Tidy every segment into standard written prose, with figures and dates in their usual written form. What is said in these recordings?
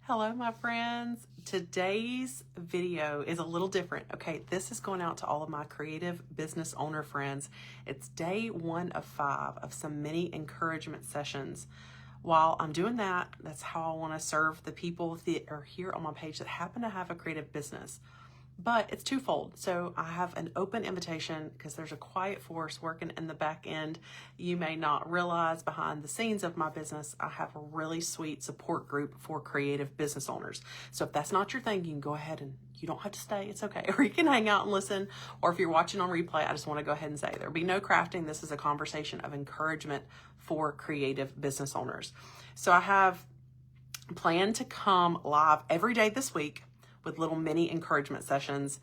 Hello, my friends. Today's video is a little different. Okay, this is going out to all of my creative business owner friends. It's day 1 of 5 of some mini encouragement sessions. While I'm doing that, that's how I want to serve the people that are here on my page that happen to have a creative business. But it's twofold. So I have an open invitation because there's a quiet force working in the back end. You may not realize behind the scenes of my business, I have a really sweet support group for creative business owners. So if that's not your thing, you can go ahead and you don't have to stay. It's okay. Or you can hang out and listen. Or if you're watching on replay, I just want to go ahead and say there'll be no crafting. This is a conversation of encouragement for creative business owners. So I have planned to come live every day this week with little mini encouragement sessions.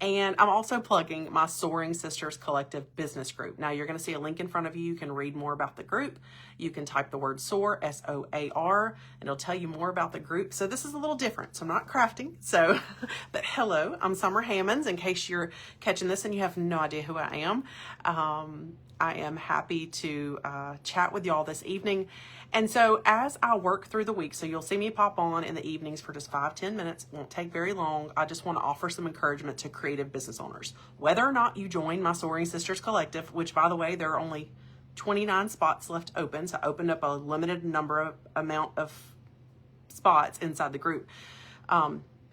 And I'm also plugging my Soaring Sisters Collective business group. Now you're going to see a link in front of you. You can read more about the group. You can type the word SOAR, S-O-A-R, and it'll tell you more about the group. So this is a little different. So I'm not crafting. So, but hello, I'm Summer Hammonds. In case you're catching this and you have no idea who I am, I am happy to chat with y'all this evening. And so as I work through the week, so you'll see me pop on in the evenings for just 5-10 minutes. It won't take very long. I just want to offer some encouragement to creative business owners. Whether or not you join my Soaring Sisters Collective, which by the way, there are only 29 spots left open. So I opened up a limited amount of spots inside the group.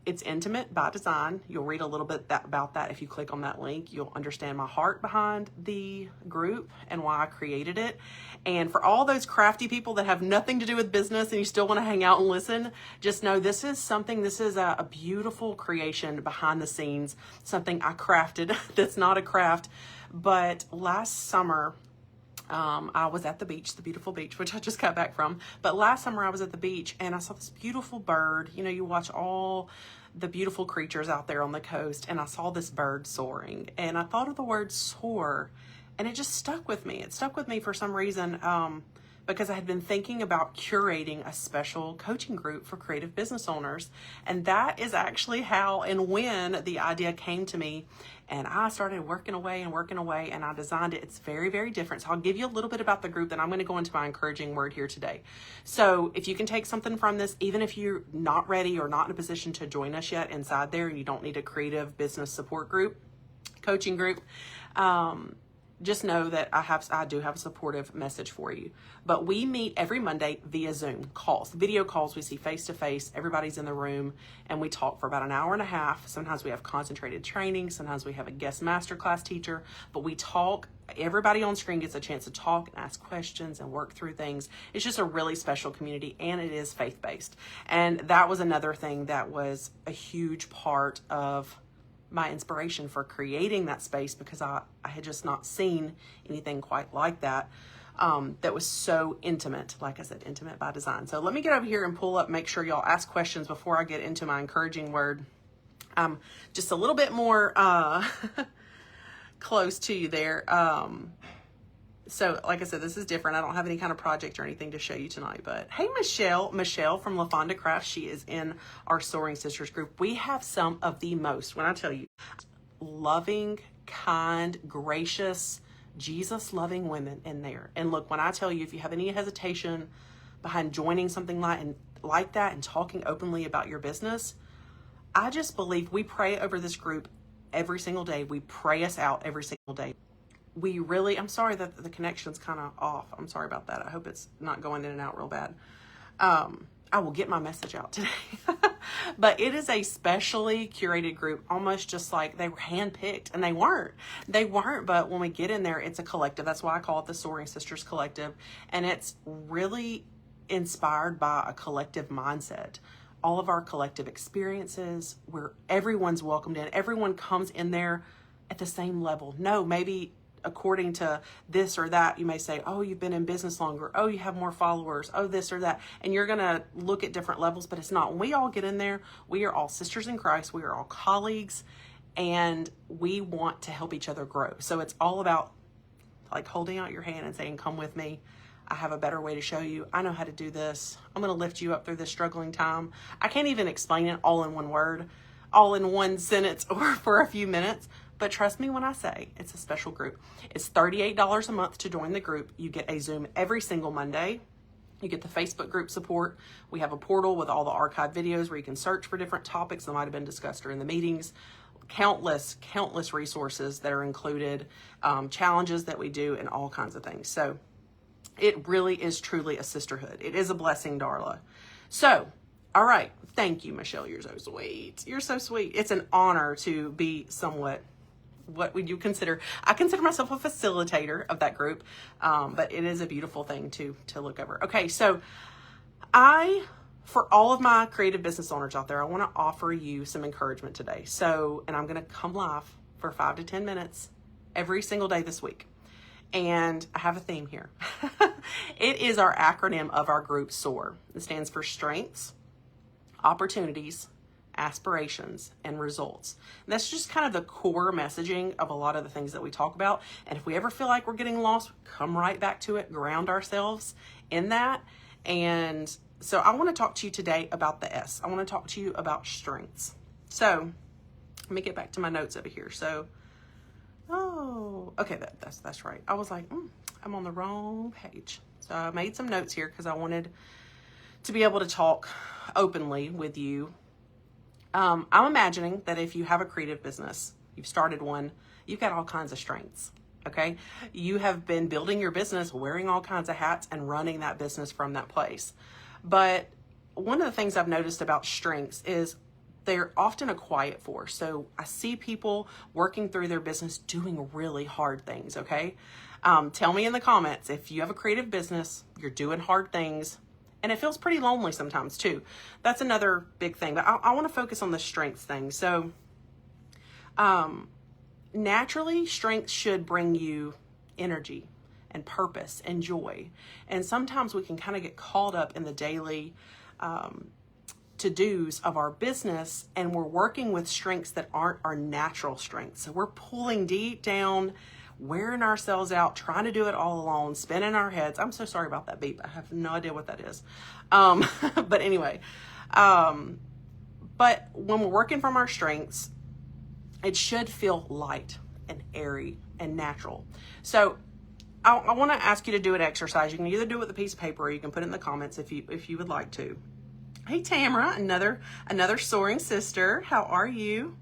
It's intimate by design. You'll read a little bit about that if you click on that link. You'll understand my heart behind the group and why I created it. And for all those crafty people that have nothing to do with business and you still want to hang out and listen, just know this is a beautiful creation behind the scenes, something I crafted that's not a craft. But last summer, I was at the beach, the beautiful beach, which I just got back from. But last summer I was at the beach and I saw this beautiful bird. You know, you watch all the beautiful creatures out there on the coast, and I saw this bird soaring, and I thought of the word soar, and it just stuck with me. It stuck with me for some reason, because I had been thinking about curating a special coaching group for creative business owners. And that is actually how and when the idea came to me. And I started working away, and I designed it. It's very, very different. So I'll give you a little bit about the group, then I'm going to go into my encouraging word here today. So if you can take something from this, even if you're not ready or not in a position to join us yet inside there, and you don't need a creative business support group, coaching group, just know that I do have a supportive message for you. But we meet every Monday via Zoom calls, video calls. We see face to face. Everybody's in the room, and we talk for about an hour and a half. Sometimes we have concentrated training. Sometimes we have a guest masterclass teacher. But we talk. Everybody on screen gets a chance to talk and ask questions and work through things. It's just a really special community, and it is faith-based. And that was another thing that was a huge part of my inspiration for creating that space, because I had just not seen anything quite like that, that was so intimate. Like I said, intimate by design. So let me get over here and pull up, make sure y'all ask questions before I get into my encouraging word. Just a little bit more close to you there. So like I said, this is different. I don't have any kind of project or anything to show you tonight, but hey, Michelle from LaFonda Crafts, she is in our Soaring Sisters group. We have some of the most, when I tell you, loving, kind, gracious, Jesus-loving women in there. And look, when I tell you, if you have any hesitation behind joining something like that and talking openly about your business, I just believe we pray over this group every single day. We pray us out every single day. I'm sorry that the connection's kind of off. I'm sorry about that. I hope it's not going in and out real bad. I will get my message out today. But it is a specially curated group, almost just like they were handpicked, and they weren't. But when we get in there, it's a collective. That's why I call it the Soaring Sisters Collective. And it's really inspired by a collective mindset. All of our collective experiences, where everyone's welcomed in. Everyone comes in there at the same level. No, maybe according to this or that, you may say, oh, you've been in business longer. Oh, you have more followers. Oh, this or that. And you're going to look at different levels, but it's not. When we all get in there, we are all sisters in Christ. We are all colleagues, and we want to help each other grow. So it's all about like holding out your hand and saying, come with me. I have a better way to show you. I know how to do this. I'm going to lift you up through this struggling time. I can't even explain it all in one word, all in one sentence, or for a few minutes. But trust me when I say it's a special group. It's $38 a month to join the group. You get a Zoom every single Monday. You get the Facebook group support. We have a portal with all the archived videos where you can search for different topics that might have been discussed during the meetings. Countless resources that are included, challenges that we do, and all kinds of things. So it really is truly a sisterhood. It is a blessing, Darla. So, all right. Thank you, Michelle. You're so sweet. You're so sweet. It's an honor to be somewhat, what would you consider? I consider myself a facilitator of that group, but it is a beautiful thing to look over. Okay, so for all of my creative business owners out there, I want to offer you some encouragement today. So, and I'm going to come live for 5 to 10 minutes every single day this week. And I have a theme here. It is our acronym of our group, SOAR. It stands for Strengths, Opportunities, Aspirations, and Results. And that's just kind of the core messaging of a lot of the things that we talk about. And if we ever feel like we're getting lost, come right back to it, ground ourselves in that. And so I want to talk to you today about the S. I want to talk to you about strengths. So let me get back to my notes over here. So, oh, okay, that's right. I was like, I'm on the wrong page. So I made some notes here because I wanted to be able to talk openly with you. I'm imagining that if you have a creative business, you've started one, you've got all kinds of strengths. Okay. You have been building your business, wearing all kinds of hats, and running that business from that place. But one of the things I've noticed about strengths is they're often a quiet force. So I see people working through their business doing really hard things. Okay. Tell me in the comments if you have a creative business, you're doing hard things, and it feels pretty lonely sometimes too. That's another big thing. But I want to focus on the strengths thing. So naturally, strengths should bring you energy and purpose and joy. And sometimes we can kind of get caught up in the daily to-dos of our business, and we're working with strengths that aren't our natural strengths. So we're pulling deep down, wearing ourselves out, trying to do it all alone, spinning our heads. I'm so sorry about that beep. I have no idea what that is. But anyway, but when we're working from our strengths, it should feel light and airy and natural. So I want to ask you to do an exercise. You can either do it with a piece of paper, or you can put it in the comments if you would like to. Hey, Tamara, another soaring sister. How are you?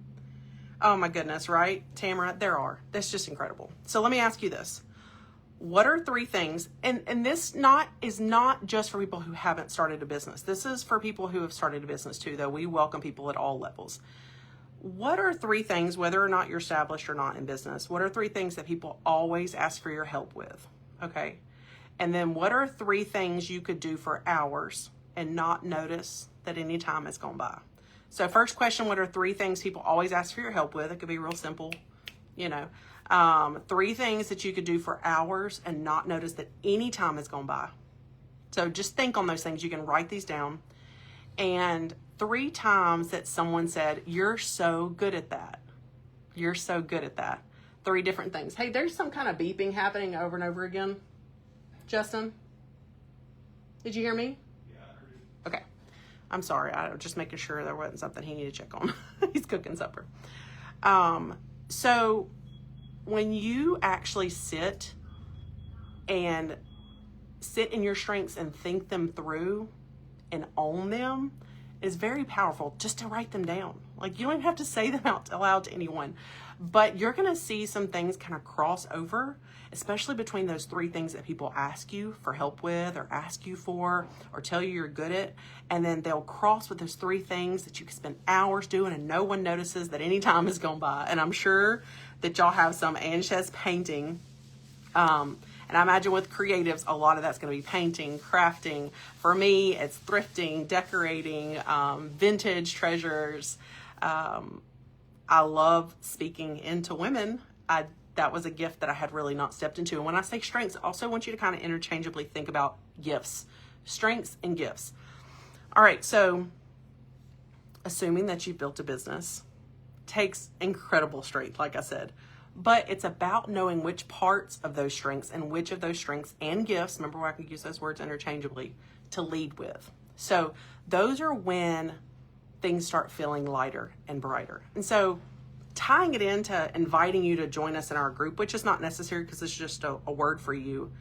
Oh my goodness, right? Tamara, that's just incredible. So let me ask you this. What are 3 things, and this is not just for people who haven't started a business. This is for people who have started a business too, though we welcome people at all levels. What are 3 things, whether or not you're established or not in business, what are 3 things that people always ask for your help with? Okay. And then what are 3 things you could do for hours and not notice that any time has gone by? So first question, what are 3 things people always ask for your help with? It could be real simple, 3 things that you could do for hours and not notice that any time has gone by. So just think on those things. You can write these down. And 3 times that someone said, you're so good at that. You're so good at that. 3 different things. Hey, there's some kind of beeping happening over and over again. Justin, did you hear me? Yeah, I heard you. Okay. I'm sorry. I was just making sure there wasn't something he needed to check on. He's cooking supper. So when you actually sit in your strengths and think them through and own them, is very powerful just to write them down. Like, you don't even have to say them out aloud to anyone, but you're going to see some things kind of cross over, especially between those 3 things that people ask you for help with, or ask you for, or tell you you're good at. And then they'll cross with those 3 things that you can spend hours doing and no one notices that any time has gone by. And I'm sure that y'all have some. Ansh's painting. And I imagine with creatives, a lot of that's going to be painting, crafting. For me, it's thrifting, decorating, vintage treasures. I love speaking into women. That was a gift that I had really not stepped into. And when I say strengths, I also want you to kind of interchangeably think about gifts, strengths and gifts. All right. So assuming that you've built a business takes incredible strength, like I said. But it's about knowing which parts of those strengths and which of those strengths and gifts, remember where I can use those words interchangeably, to lead with. So those are when things start feeling lighter and brighter. And so tying it into inviting you to join us in our group, which is not necessary because it's just a word for you.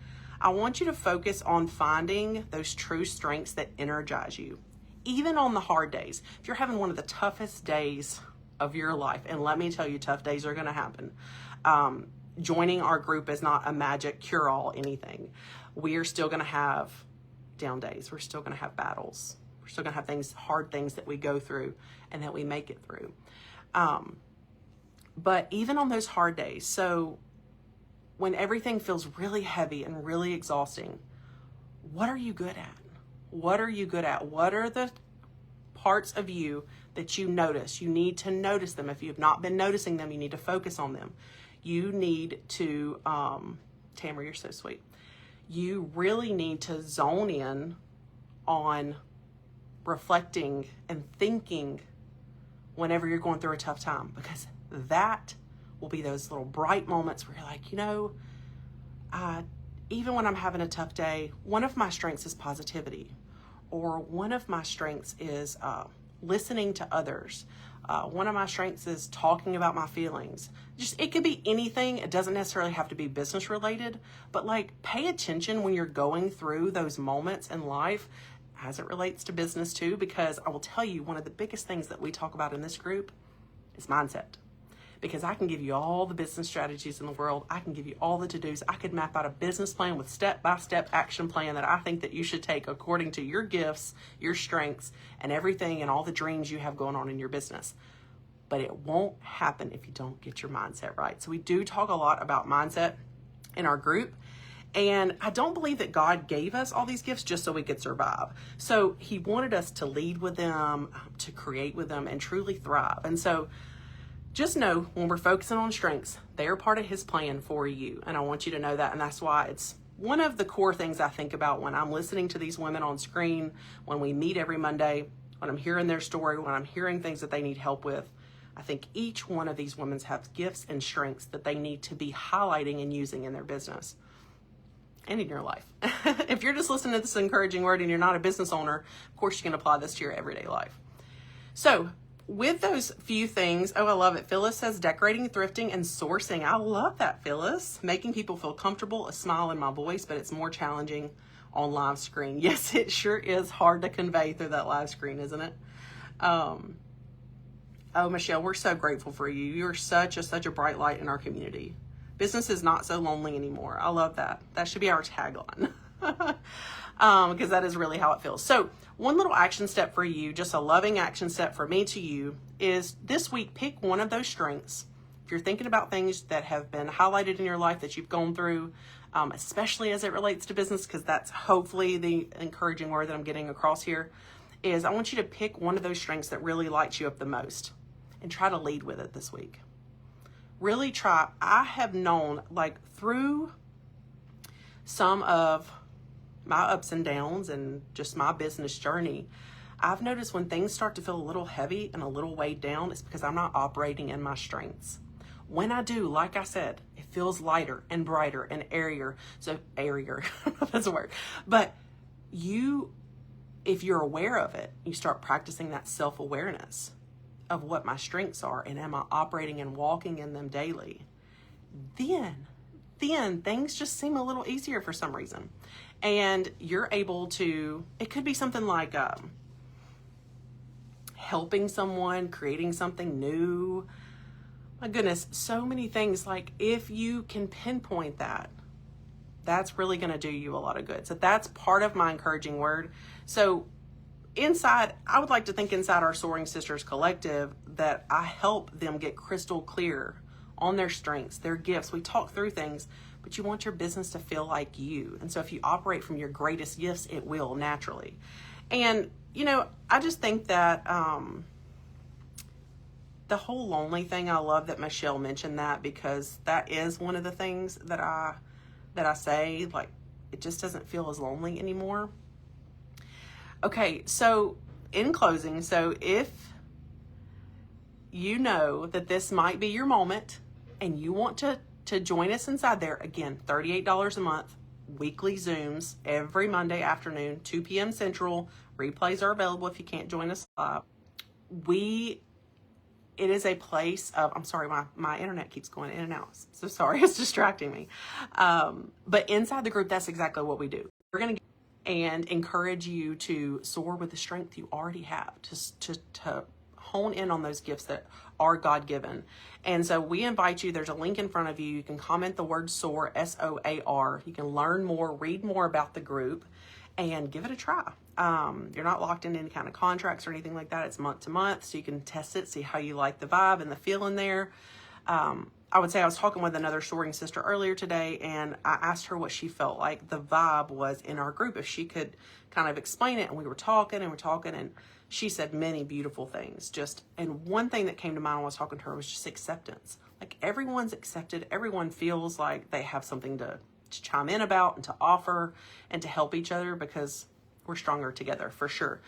I want you to focus on finding those true strengths that energize you, even on the hard days. If you're having one of the toughest days of your life, and let me tell you, tough days are going to happen. Joining our group is not a magic cure-all anything. We are still going to have down days. We're still going to have battles. We're still going to have things, hard things that we go through and that we make it through. But even on those hard days, so when everything feels really heavy and really exhausting, what are you good at? What are you good at? What are the parts of you that you notice? You need to notice them. If you've not been noticing them, you need to focus on them. You need to, Tamara, you're so sweet. You really need to zone in on reflecting and thinking whenever you're going through a tough time, because that will be those little bright moments where you're like, even when I'm having a tough day, one of my strengths is positivity, or one of my strengths is listening to others. One of my strengths is talking about my feelings. It could be anything. It doesn't necessarily have to be business related, but pay attention when you're going through those moments in life as it relates to business too, because I will tell you, one of the biggest things that we talk about in this group is mindset. Because I can give you all the business strategies in the world. I can give you all the to-dos. I could map out a business plan with step-by-step action plan that I think that you should take according to your gifts, your strengths, and everything and all the dreams you have going on in your business. But it won't happen if you don't get your mindset right. So we do talk a lot about mindset in our group. And I don't believe that God gave us all these gifts just so we could survive. So he wanted us to lead with them, to create with them, and truly thrive. And so just know, when we're focusing on strengths, they are part of his plan for you. And I want you to know that. And that's why it's one of the core things I think about when I'm listening to these women on screen, when we meet every Monday, when I'm hearing their story, when I'm hearing things that they need help with. I think each one of these women have gifts and strengths that they need to be highlighting and using in their business and in your life. If you're just listening to this encouraging word and you're not a business owner, of course you can apply this to your everyday life. So with those few things, I love it. Phyllis says decorating, thrifting, and sourcing. I love that, Phyllis. Making people feel comfortable, a smile in my voice, but it's more challenging on live screen. Yes, it sure is hard to convey through that live screen, isn't it? Oh, Michelle, we're so grateful for you. You're such a bright light in our community. Business is not so lonely anymore. I love that. That should be our tagline. Because that is really how it feels. So one little action step for you, just a loving action step for me to you, is this week, pick one of those strengths. If you're thinking about things that have been highlighted in your life that you've gone through, especially as it relates to business, because that's hopefully the encouraging word that I'm getting across here, is I want you to pick one of those strengths that really lights you up the most and try to lead with it this week. Really try. I have known, through some of my ups and downs and just my business journey, I've noticed when things start to feel a little heavy and a little weighed down, it's because I'm not operating in my strengths. When I do, like I said, it feels lighter and brighter and airier. So airier, that's a word. But if you're aware of it, you start practicing that self-awareness of what my strengths are and am I operating and walking in them daily, then things just seem a little easier for some reason. And you're able to, it could be something like helping someone, creating something new. My goodness, so many things. If you can pinpoint that, that's really going to do you a lot of good. So that's part of my encouraging word. So I would like to think inside our Soaring Sisters Collective that I help them get crystal clear on their strengths, their gifts. We talk through things, but you want your business to feel like you. And so if you operate from your greatest gifts, it will naturally. And, I just think that the whole lonely thing, I love that Michelle mentioned that, because that is one of the things that I say, it just doesn't feel as lonely anymore. Okay, so in closing, if you know that this might be your moment and you want to join us inside there, again, $38 a month, weekly Zooms every Monday afternoon, 2 p.m. Central. Replays are available if you can't join us live. We it is a place of, I'm sorry, my internet keeps going in and out. So sorry, it's distracting me. But inside the group, that's exactly what we do. We're going to and encourage you to soar with the strength you already have, to hone in on those gifts that are God-given. And so we invite you, there's a link in front of you. You can comment the word SOAR, SOAR. You can learn more, read more about the group, and give it a try. You're not locked in any kind of contracts or anything like that. It's month to month, so you can test it, see how you like the vibe and the feeling there. I would say I was talking with another soaring sister earlier today, and I asked her what she felt like the vibe was in our group, if she could kind of explain it. And we were talking and she said many beautiful things. And one thing that came to mind when I was talking to her was just acceptance. Like, everyone's accepted. Everyone feels like they have something to chime in about and to offer and to help each other, because we're stronger together for sure.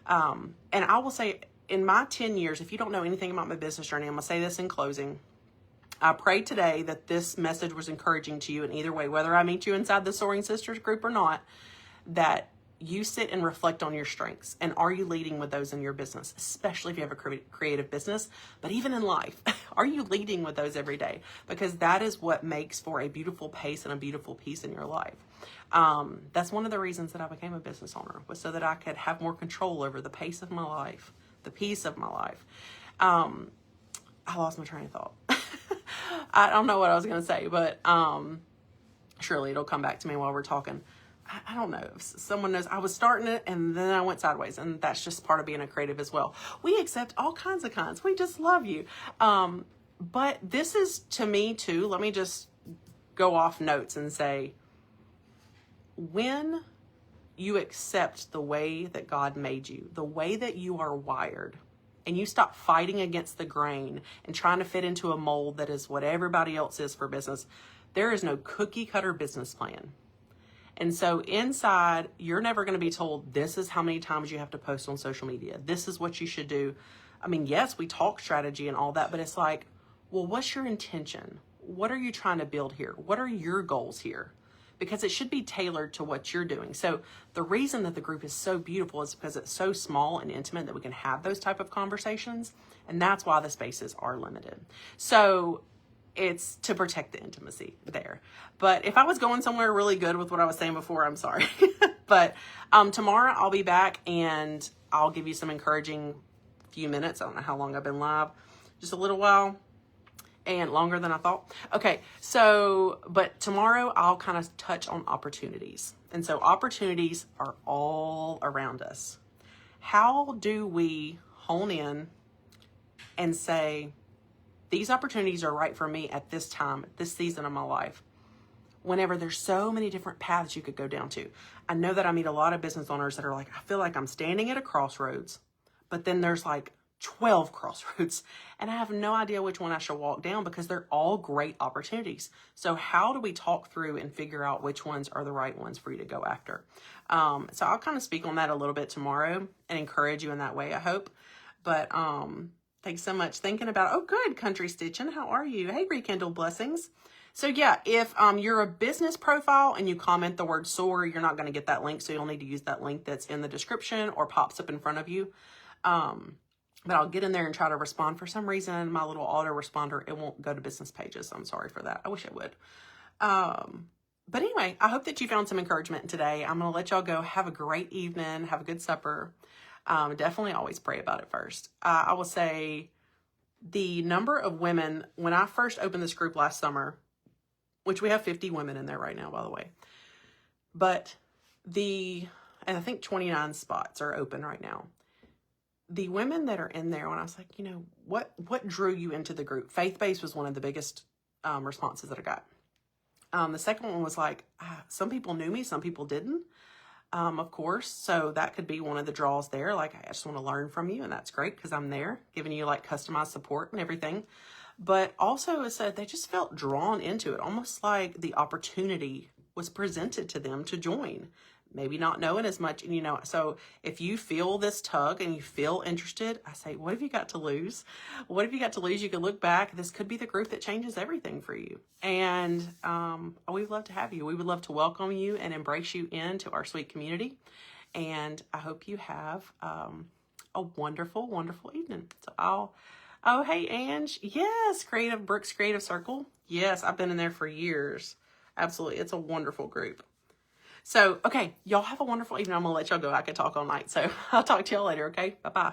And I will say, in my 10 years, if you don't know anything about my business journey, I'm going to say this in closing. I pray today that this message was encouraging to you in either way, whether I meet you inside the Soaring Sisters group or not, that you sit and reflect on your strengths. And are you leading with those in your business, especially if you have a creative business, but even in life, are you leading with those every day? Because that is what makes for a beautiful pace and a beautiful peace in your life. That's one of the reasons that I became a business owner, was so that I could have more control over the pace of my life, the peace of my life. I lost my train of thought. I don't know what I was going to say, but surely it'll come back to me while we're talking. I don't know if someone knows. I was starting it and then I went sideways, and that's just part of being a creative as well. We accept all kinds of kinds. We just love you. But this is, to me too, let me just go off notes and say, when you accept the way that God made you, the way that you are wired, and you stop fighting against the grain and trying to fit into a mold that is what everybody else is for business, there is no cookie cutter business plan. And so inside, you're never going to be told, this is how many times you have to post on social media. This is what you should do. I mean, yes, we talk strategy and all that, but it's like, well, what's your intention? What are you trying to build here? What are your goals here? Because it should be tailored to what you're doing. So the reason that the group is so beautiful is because it's so small and intimate that we can have those type of conversations. And that's why the spaces are limited. So it's to protect the intimacy there. But if I was going somewhere really good with what I was saying before, I'm sorry. But tomorrow I'll be back and I'll give you some encouraging few minutes. I don't know how long I've been live, just a little while. And longer than I thought. Okay, so, but tomorrow I'll kind of touch on opportunities. And so opportunities are all around us. How do we hone in and say, these opportunities are right for me at this time, at this season of my life? Whenever there's so many different paths you could go down to. I know that I meet a lot of business owners that are like, I feel like I'm standing at a crossroads, but then there's like 12 crossroads and I have no idea which one I should walk down, because they're all great opportunities. So how do we talk through and figure out which ones are the right ones for you to go after? So I'll kind of speak on that a little bit tomorrow and encourage you in that way, I hope. But thanks so much. Thinking about, oh good, Country Stitching, how are you? Hey, Rekindle, blessings. So yeah, if you're a business profile and you comment the word SOAR, you're not going to get that link. So you'll need to use that link that's in the description or pops up in front of you. But I'll get in there and try to respond. For some reason, my little autoresponder, it won't go to business pages. I'm sorry for that. I wish it would. But anyway, I hope that you found some encouragement today. I'm going to let y'all go. Have a great evening. Have a good supper. Definitely always pray about it first. I will say the number of women, when I first opened this group last summer, which we have 50 women in there right now, by the way. But and I think 29 spots are open right now. The women that are in there, when I was like, you know, what drew you into the group? Faith-based was one of the biggest responses that I got. The second one was like, some people knew me, some people didn't, of course. So that could be one of the draws there. Like, I just want to learn from you, and that's great because I'm there giving you like customized support and everything. But also it said they just felt drawn into it, almost like the opportunity was presented to them to join. Maybe not knowing as much, you know. So if you feel this tug and you feel interested, I say, what have you got to lose? What have you got to lose? You can look back. This could be the group that changes everything for you. And we'd love to have you. We would love to welcome you and embrace you into our sweet community. And I hope you have a wonderful, wonderful evening. So Oh, hey, Ange. Yes, Brooks Creative Circle. Yes, I've been in there for years. Absolutely. It's a wonderful group. So, okay, y'all have a wonderful evening. I'm going to let y'all go. I could talk all night. So I'll talk to y'all later, okay? Bye-bye.